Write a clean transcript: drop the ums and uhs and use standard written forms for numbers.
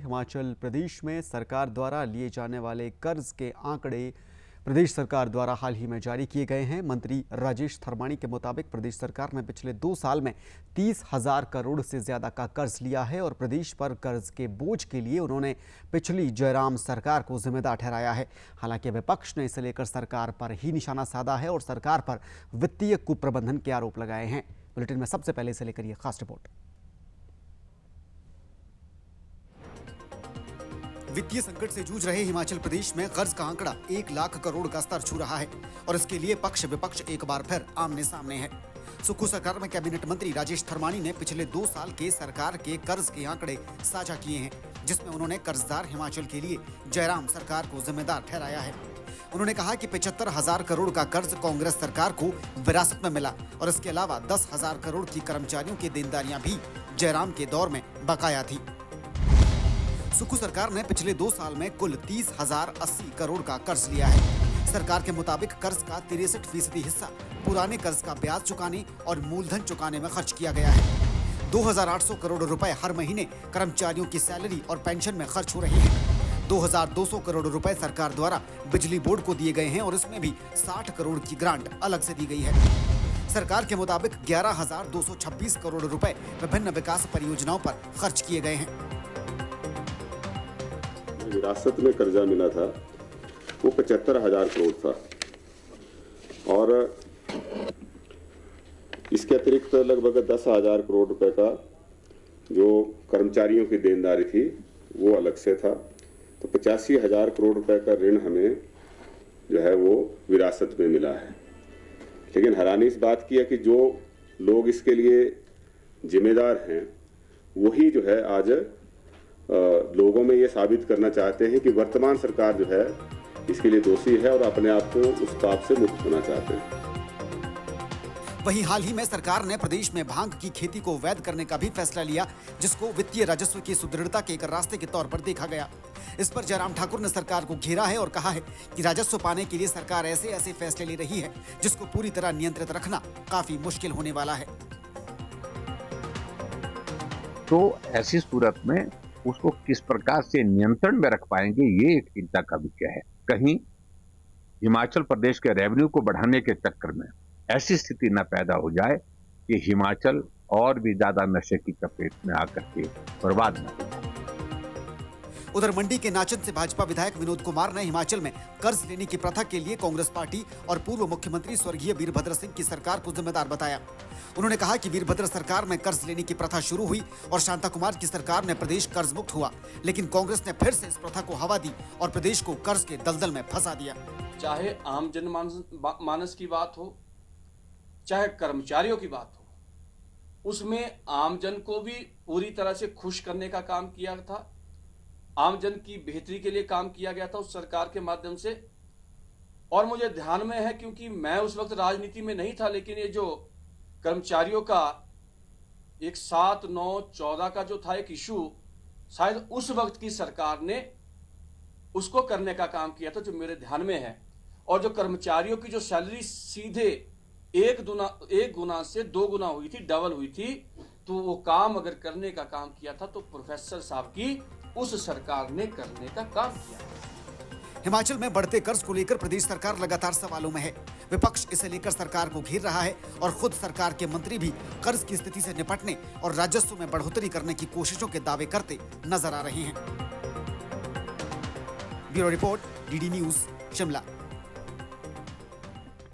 हिमाचल प्रदेश में सरकार द्वारा लिए जाने वाले कर्ज के आंकड़े प्रदेश सरकार द्वारा हाल ही में जारी किए गए हैं। मंत्री राजेश धर्माणी के मुताबिक प्रदेश सरकार ने पिछले 2 साल में 30,000 करोड़ से ज्यादा का कर्ज लिया है और प्रदेश पर कर्ज के बोझ के लिए उन्होंने पिछली जयराम सरकार को जिम्मेदार ठहराया है। हालांकि विपक्ष ने इसे लेकर सरकार पर ही निशाना साधा है और सरकार पर वित्तीय कुप्रबंधन के आरोप लगाए हैं। बुलेटिन में सबसे पहले इसे लेकर यह खास रिपोर्ट। वित्तीय संकट से जूझ रहे हिमाचल प्रदेश में कर्ज का आंकड़ा 1 लाख करोड़ का स्तर छू रहा है और इसके लिए पक्ष विपक्ष एक बार फिर आमने सामने है। सुक्खू सरकार में कैबिनेट मंत्री राजेश धर्माणी ने पिछले 2 साल के सरकार के कर्ज के आंकड़े साझा किए हैं, जिसमें उन्होंने कर्जदार हिमाचल के लिए जयराम सरकार को जिम्मेदार ठहराया है। उन्होंने कहा कि 75,000 करोड़ का कर्ज कांग्रेस सरकार को विरासत में मिला और इसके अलावा 10,000 करोड़ की कर्मचारियों की देनदारियां भी जयराम के दौर में बकाया थी। सुक्खू सरकार ने पिछले 2 साल में कुल 30,080 करोड़ का कर्ज लिया है। सरकार के मुताबिक कर्ज का 63% हिस्सा पुराने कर्ज का ब्याज चुकाने और मूलधन चुकाने में खर्च किया गया है। 2,800 करोड़ रुपए हर महीने कर्मचारियों की सैलरी और पेंशन में खर्च हो रहे हैं। 2,200 करोड़ रुपए सरकार द्वारा बिजली बोर्ड को दिए गए हैं और इसमें भी 60 करोड़ की ग्रांट अलग से दी गई है। सरकार के मुताबिक 11,226 करोड़ रुपए विभिन्न विकास परियोजनाओं पर खर्च किए गए हैं। विरासत में कर्जा मिला था वो 75,000 करोड़ था और इसके अतिरिक्त लगभग 10,000 करोड़ रुपए का जो कर्मचारियों की देनदारी थी वो अलग से था। तो 85,000 करोड़ रुपए का ऋण हमें जो है वो विरासत में मिला है। लेकिन हैरानी इस बात की है कि जो लोग इसके लिए जिम्मेदार हैं वही जो है आज लोगों में ये साबित करना चाहते हैं कि वर्तमान सरकार जो है इसके लिए दोषी है और अपने आप को उस पाप से मुक्त होना चाहते हैं। वहीं हाल ही में सरकार ने प्रदेश में भांग की खेती को वैध करने का भी फैसला लिया, जिसको वित्तीय राजस्व की सुदृढ़ता के एक रास्ते के तौर पर देखा गया। इस पर जयराम ठाकुर ने सरकार को घेरा है और कहा है कि राजस्व पाने के लिए सरकार ऐसे फैसले ले रही है जिसको पूरी तरह नियंत्रित रखना काफी मुश्किल होने वाला है। तो ऐसी सूरत में उसको किस प्रकार से नियंत्रण में रख पाएंगे, ये एक चिंता का विषय है। कहीं हिमाचल प्रदेश के रेवेन्यू को बढ़ाने के चक्कर में ऐसी स्थिति न पैदा हो जाए कि हिमाचल और भी ज्यादा नशे की चपेट में आकर के बर्बाद न हो जाए। उधर मंडी के नाचन से भाजपा विधायक विनोद कुमार ने हिमाचल में कर्ज लेने की प्रथा के लिए कांग्रेस पार्टी और पूर्व मुख्यमंत्री स्वर्गीय वीरभद्र सिंह की सरकार को जिम्मेदार बताया। उन्होंने कहा कि वीरभद्र सरकार में कर्ज लेने की प्रथा शुरू हुई और शांता कुमार की सरकार में प्रदेश कर्ज मुक्त हुआ, लेकिन कांग्रेस ने फिर से इस प्रथा को हवा दी और प्रदेश को कर्ज के दलदल में फंसा दिया। चाहे आम जनमानस की बात हो, चाहे कर्मचारियों की बात हो, उसमें आमजन को भी पूरी तरह से खुश करने का काम किया था। आमजन की बेहतरी के लिए काम किया गया था उस सरकार के माध्यम से। और मुझे ध्यान में है, क्योंकि मैं उस वक्त राजनीति में नहीं था, लेकिन ये जो कर्मचारियों का एक 7, 9, 14 का जो था एक इशू, शायद उस वक्त की सरकार ने उसको करने का काम किया था, जो मेरे ध्यान में है। और जो कर्मचारियों की जो सैलरी सीधे 1 गुना से 2 गुना हुई थी, डबल हुई थी, तो वो काम अगर करने का काम किया था तो प्रोफेसर साहब की उस सरकार ने करने का काम किया। हिमाचल में बढ़ते कर्ज को लेकर प्रदेश सरकार लगातार सवालों में है। विपक्ष इसे लेकर सरकार को घेर रहा है और खुद सरकार के मंत्री भी कर्ज की स्थिति से निपटने और राजस्व में बढ़ोतरी करने की कोशिशों के दावे करते नजर आ रहे हैं। Bureau report, DD news, Shimla.